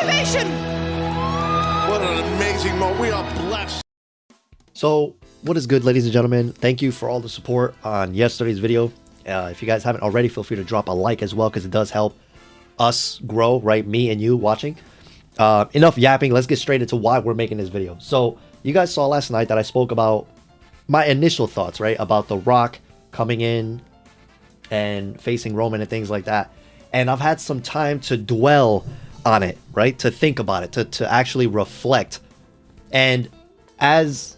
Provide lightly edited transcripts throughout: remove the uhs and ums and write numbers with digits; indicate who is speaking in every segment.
Speaker 1: ovation!
Speaker 2: What an amazing moment. We are blessed.
Speaker 3: So, what is good, ladies and gentlemen? Thank you for all the support on yesterday's video. If you guys haven't already, feel free to drop a like as well, because it does help us grow, right? Me and you watching. Enough yapping. Let's get straight into why we're making this video. So, you guys saw last night that I spoke about my initial thoughts, right? About The Rock coming in and facing Roman and things like that. And I've had some time to dwell on it, right? To think about it, to actually reflect. And as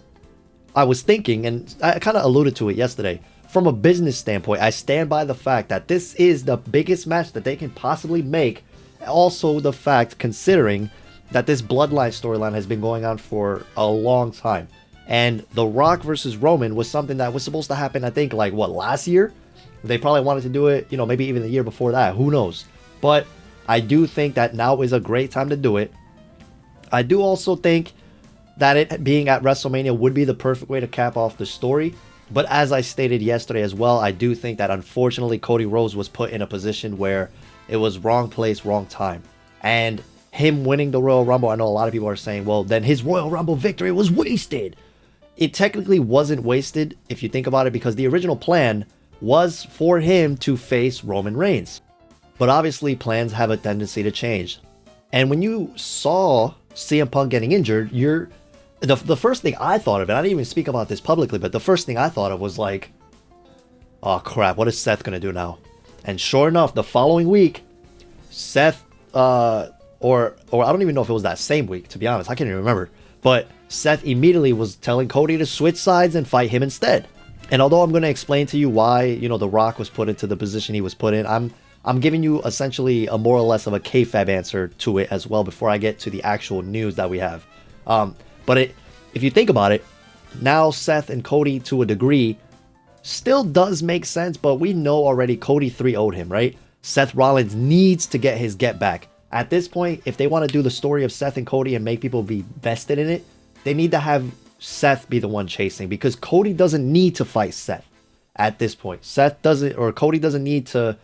Speaker 3: I was thinking, and I kind of alluded to it yesterday, from a business standpoint, I stand by the fact that this is the biggest match that they can possibly make. Also, the fact, considering that this bloodline storyline has been going on for a long time. And The Rock versus Roman was something that was supposed to happen, I think, like, what, last year? They probably wanted to do it, you know, maybe even the year before that. Who knows? But I do think that now is a great time to do it. I do also think that it being at WrestleMania would be the perfect way to cap off the story. But as I stated yesterday as well, I do think that unfortunately Cody Rhodes was put in a position where it was wrong place, wrong time. And him winning the Royal Rumble, I know a lot of people are saying, well, then his Royal Rumble victory was wasted. It technically wasn't wasted if you think about it, because the original plan was for him to face Roman Reigns. But obviously plans have a tendency to change. And when you saw CM Punk getting injured, the first thing I thought of, and I didn't even speak about this publicly, but the first thing I thought of was like, oh crap, what is Seth gonna do now? And sure enough, the following week, Seth, or I don't even know if it was that same week, to be honest, I can't even remember, but Seth immediately was telling Cody to switch sides and fight him instead. And although I'm going to explain to you why, you know, The Rock was put into the position he was put in, I'm giving you essentially a more or less of a kayfabe answer to it as well before I get to the actual news that we have. But if you think about it, now Seth and Cody to a degree still does make sense, but we know already Cody 3-0'd him, right? Seth Rollins needs to get his get back. At this point, if they want to do the story of Seth and Cody and make people be vested in it, they need to have Seth be the one chasing, because Cody doesn't need to fight Seth at this point. Cody doesn't need to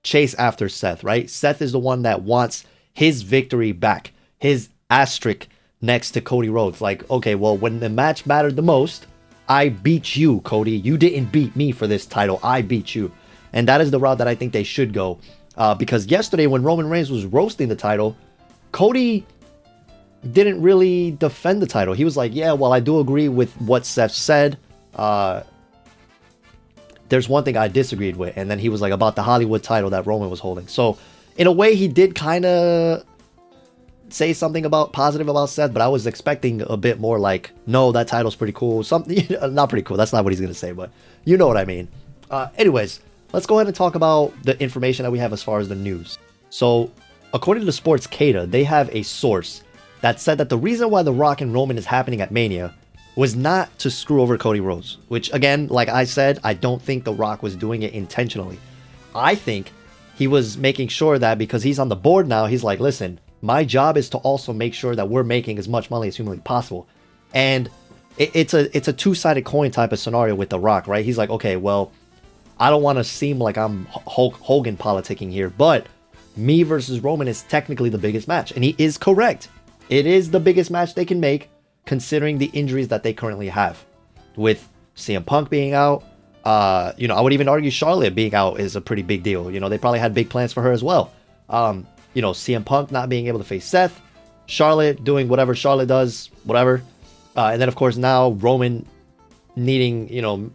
Speaker 3: chase after Seth, right? Seth is the one that wants his victory back, his asterisk next to Cody Rhodes. Like, okay, well, when the match mattered the most, I beat you, Cody. You didn't beat me for this title. I beat you. And that is the route that I think they should go. Because yesterday when Roman Reigns was roasting the title, Cody didn't really defend the title. He was like, yeah, well, I do agree with what Seth said. There's one thing I disagreed with. And then he was like, about the Hollywood title that Roman was holding. So in a way, he did kind of say something about positive about Seth, but I was expecting a bit more like, no, that title's pretty cool. Something, not pretty cool. That's not what he's going to say, but you know what I mean. Anyways, let's go ahead and talk about the information that we have as far as the news. So according to Sportscada, they have a source that said that the reason why The Rock and Roman is happening at Mania was not to screw over Cody Rhodes, which again, like I said, I don't think The Rock was doing it intentionally. I think he was making sure that because he's on the board now, he's like, listen, my job is to also make sure that we're making as much money as humanly possible. And it's a two-sided coin type of scenario with The Rock, right? He's like, okay, well, I don't want to seem like I'm Hulk Hogan politicking here, but me versus Roman is technically the biggest match. And he is correct. It is the biggest match they can make, considering the injuries that they currently have. With CM Punk being out, you know, I would even argue Charlotte being out is a pretty big deal. You know, they probably had big plans for her as well. You know, CM Punk not being able to face Seth, Charlotte doing whatever Charlotte does, whatever. And then, of course, now Roman needing, you know,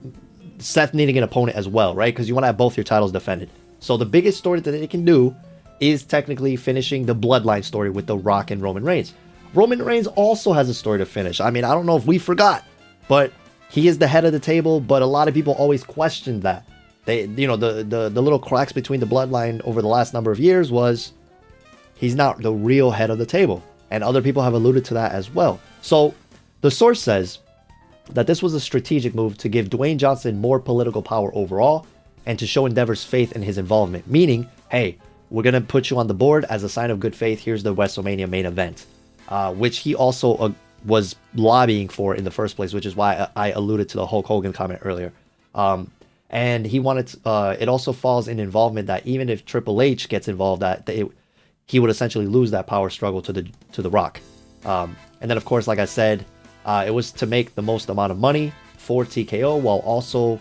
Speaker 3: Seth needing an opponent as well, right? Because you want to have both your titles defended. So the biggest story that they can do is technically finishing the bloodline story with The Rock and Roman Reigns. Roman Reigns also has a story to finish. I mean, I don't know if we forgot, but he is the head of the table, but a lot of people always questioned that. They, you know, the little cracks between the bloodline over the last number of years was he's not the real head of the table. And other people have alluded to that as well. So the source says that this was a strategic move to give Dwayne Johnson more political power overall and to show Endeavor's faith in his involvement. Meaning, hey, we're going to put you on the board as a sign of good faith. Here's the WrestleMania main event, which he also was lobbying for in the first place, which is why I alluded to the Hulk Hogan comment earlier. And he wanted to, it also falls in involvement that even if Triple H gets involved, that he would essentially lose that power struggle to the Rock. And then, of course, like I said, it was to make the most amount of money for TKO while also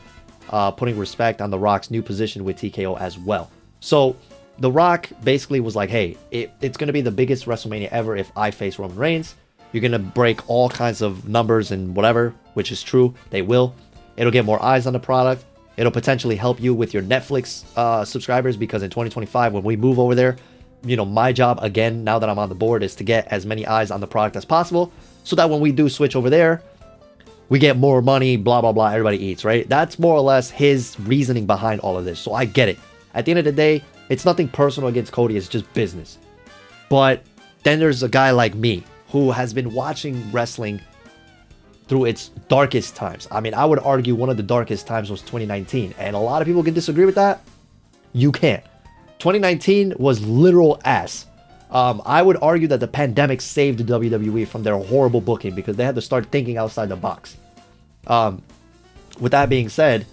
Speaker 3: putting respect on the Rock's new position with TKO as well. So the Rock basically was like, hey, it's going to be the biggest WrestleMania ever if I face Roman Reigns. You're going to break all kinds of numbers and whatever, which is true. They will. It'll get more eyes on the product. It'll potentially help you with your Netflix subscribers, because in 2025, when we move over there, you know, my job, again, now that I'm on the board, is to get as many eyes on the product as possible so that when we do switch over there, we get more money, blah, blah, blah, everybody eats, right? That's more or less his reasoning behind all of this. So I get it. At the end of the day, it's nothing personal against Cody. It's just business. But then there's a guy like me who has been watching wrestling through its darkest times. I mean, I would argue one of the darkest times was 2019. And a lot of people can disagree with that. You can't. 2019 was literal ass. I would argue that the pandemic saved the WWE from their horrible booking, because they had to start thinking outside the box. With that being said,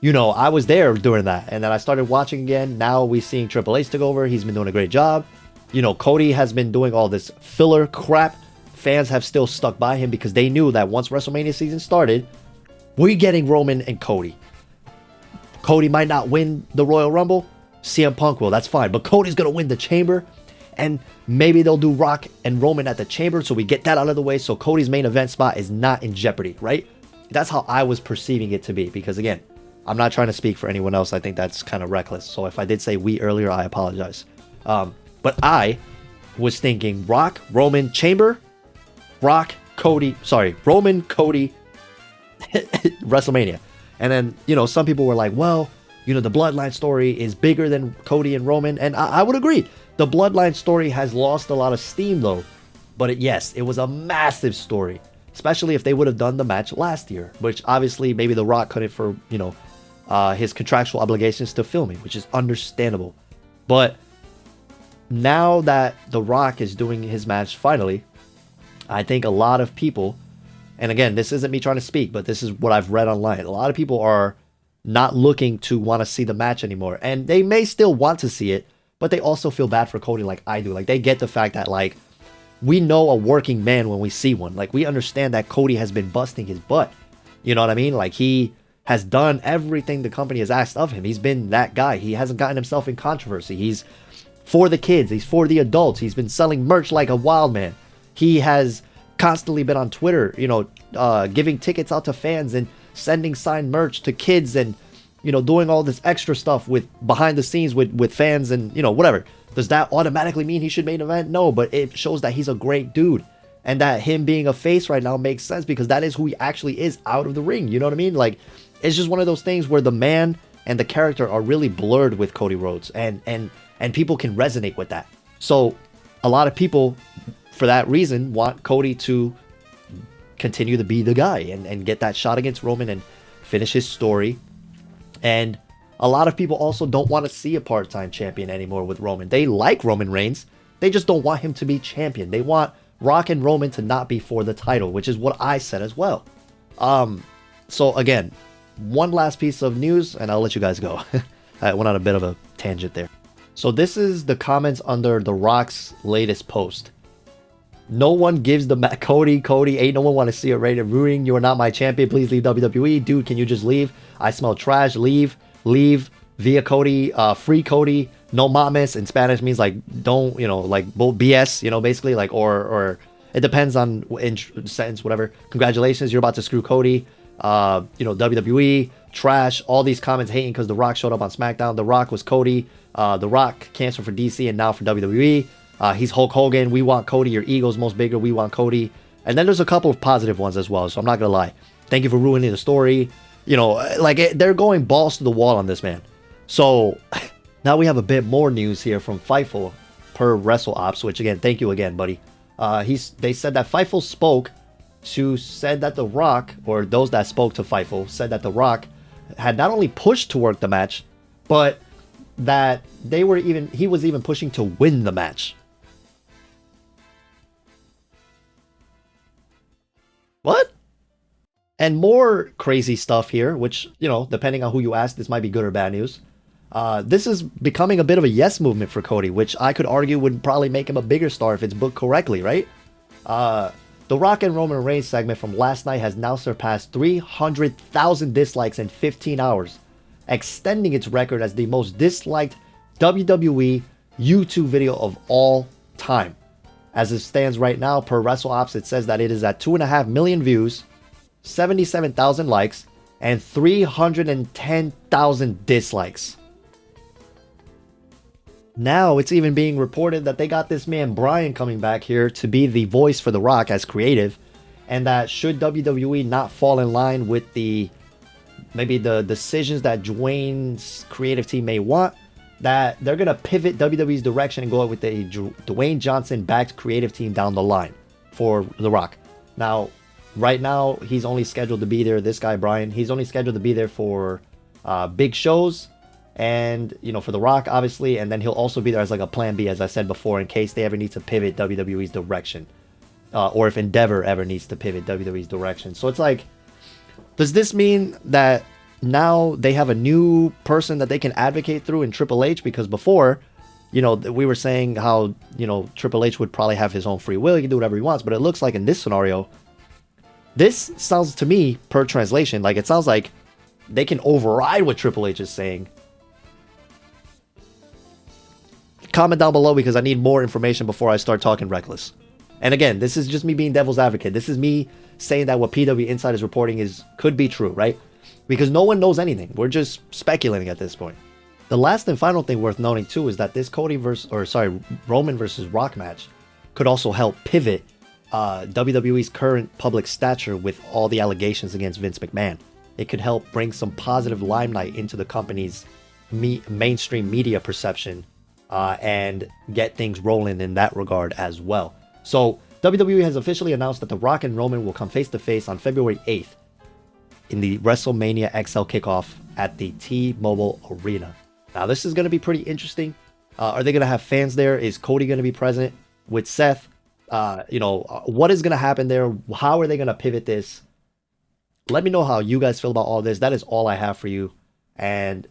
Speaker 3: you know, I was there during that. And then I started watching again. Now we're seeing Triple H take over. He's been doing a great job. You know, Cody has been doing all this filler crap. Fans have still stuck by him because they knew that once WrestleMania season started, we're getting Roman and Cody. Cody might not win the Royal Rumble. CM Punk will. That's fine. But Cody's going to win the Chamber. And maybe they'll do Rock and Roman at the Chamber, so we get that out of the way, so Cody's main event spot is not in jeopardy, right? That's how I was perceiving it to be. Because, again, I'm not trying to speak for anyone else. I think that's kind of reckless. So if I did say we earlier, I apologize. But I was thinking Rock, Roman, Chamber, Rock, Cody, Roman, Cody, WrestleMania. And then, you know, some people were like, well, you know, the Bloodline story is bigger than Cody and Roman. And I would agree. The Bloodline story has lost a lot of steam, though. But yes, it was a massive story. Especially if they would have done the match last year. Which, obviously, maybe The Rock couldn't for, you know, his contractual obligations to filming. Which is understandable. But now that The Rock is doing his match finally, I think a lot of people, and again, this isn't me trying to speak, but this is what I've read online. A lot of people are not looking to want to see the match anymore. And they may still want to see it, but they also feel bad for Cody like I do. Like, they get the fact that, like, we know a working man when we see one. Like, we understand that Cody has been busting his butt. You know what I mean? Like, he has done everything the company has asked of him. He's been that guy. He hasn't gotten himself in controversy. He's for the kids. He's for the adults. He's been selling merch like a wild man. He has constantly been on Twitter, you know, giving tickets out to fans and sending signed merch to kids and, you know, doing all this extra stuff with behind the scenes with fans and, you know, whatever. Does that automatically mean he should main event? No, but it shows that he's a great dude. And that him being a face right now makes sense because that is who he actually is out of the ring. You know what I mean? Like, it's just one of those things where the man and the character are really blurred with Cody Rhodes. And people can resonate with that. So a lot of people, for that reason, want Cody to continue to be the guy and get that shot against Roman and finish his story. And a lot of people also don't want to see a part-time champion anymore with Roman. They like Roman Reigns. They just don't want him to be champion. They want Rock and Roman to not be for the title, which is what I said as well. So again, one last piece of news and I'll let you guys go. I went on a bit of a tangent there. So this is the comments under The Rock's latest post. No one gives the Cody, ain't no one want to see it rated ruining. You are not my champion. Please leave WWE. Dude, can you just leave? I smell trash. Leave. Via Cody. Free Cody. No mames in Spanish means like don't, you know, like BS, you know, basically like or it depends on in sentence, whatever. Congratulations, you're about to screw Cody. You know, WWE trash. All these comments hating because The Rock showed up on SmackDown. The Rock was Cody. The Rock canceled for DC and now for WWE. He's Hulk Hogan. We want Cody. Your ego's most bigger. We want Cody. And then there's a couple of positive ones as well. So I'm not going to lie. Thank you for ruining the story. You know, like they're going balls to the wall on this, man. So now we have a bit more news here from Fightful per WrestleOps, which again, thank you again, buddy. They said that Fightful said that The Rock, or those that spoke to Fightful, said that The Rock had not only pushed to work the match, but that he was even pushing to win the match. What? And more crazy stuff here, which, you know, depending on who you ask, this might be good or bad news. This is becoming a bit of a yes movement for Cody, which I could argue would probably make him a bigger star if it's booked correctly, right? The Rock and Roman Reigns segment from last night has now surpassed 300,000 dislikes in 15 hours, extending its record as the most disliked WWE YouTube video of all time. As it stands right now, per WrestleOps, it says that it is at 2.5 million views, 77,000 likes, and 310,000 dislikes. Now it's even being reported that they got this man Brian coming back here to be the voice for The Rock as creative, and that should WWE not fall in line with maybe the decisions that Dwayne's creative team may want, that they're gonna pivot WWE's direction and go with the Dwayne Johnson backed creative team down the line for The Rock. Now, right now he's only scheduled to be there. This guy Brian, he's only scheduled to be there for big shows. And, you know, for The Rock, obviously, and then he'll also be there as like a plan B, as I said before, in case they ever need to pivot WWE's direction. Or if Endeavor ever needs to pivot WWE's direction. So it's like, does this mean that now they have a new person that they can advocate through in Triple H? Because before, you know, we were saying how, you know, Triple H would probably have his own free will. He can do whatever he wants. But it looks like in this scenario, this sounds to me, per translation, like it sounds like they can override what Triple H is saying. Comment down below because I need more information before I start talking reckless. And again, this is just me being devil's advocate. This is me saying that what PW Insight is reporting could be true, right? Because no one knows anything. We're just speculating at this point. The last and final thing worth noting too is that this Roman versus Rock match could also help pivot WWE's current public stature with all the allegations against Vince McMahon. It could help bring some positive limelight into the company's mainstream media perception. And get things rolling in that regard as well. So WWE has officially announced that The Rock and Roman will come face to face on February 8th in the WrestleMania XL kickoff at the T-Mobile Arena. Now this is going to be pretty interesting. Are they going to have fans there? Is Cody going to be present with Seth? You know, what is going to happen there? How are they going to pivot this? Let me know how you guys feel about all this. That is all I have for you. And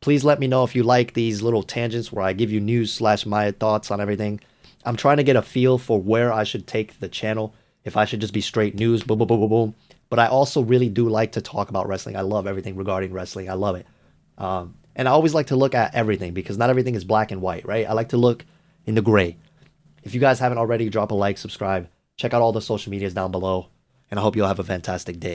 Speaker 3: please let me know if you like these little tangents where I give you news / my thoughts on everything. I'm trying to get a feel for where I should take the channel. If I should just be straight news, boom, boom, boom, boom, boom. But I also really do like to talk about wrestling. I love everything regarding wrestling. I love it. And I always like to look at everything because not everything is black and white, right? I like to look in the gray. If you guys haven't already, drop a like, subscribe. Check out all the social medias down below. And I hope you all have a fantastic day.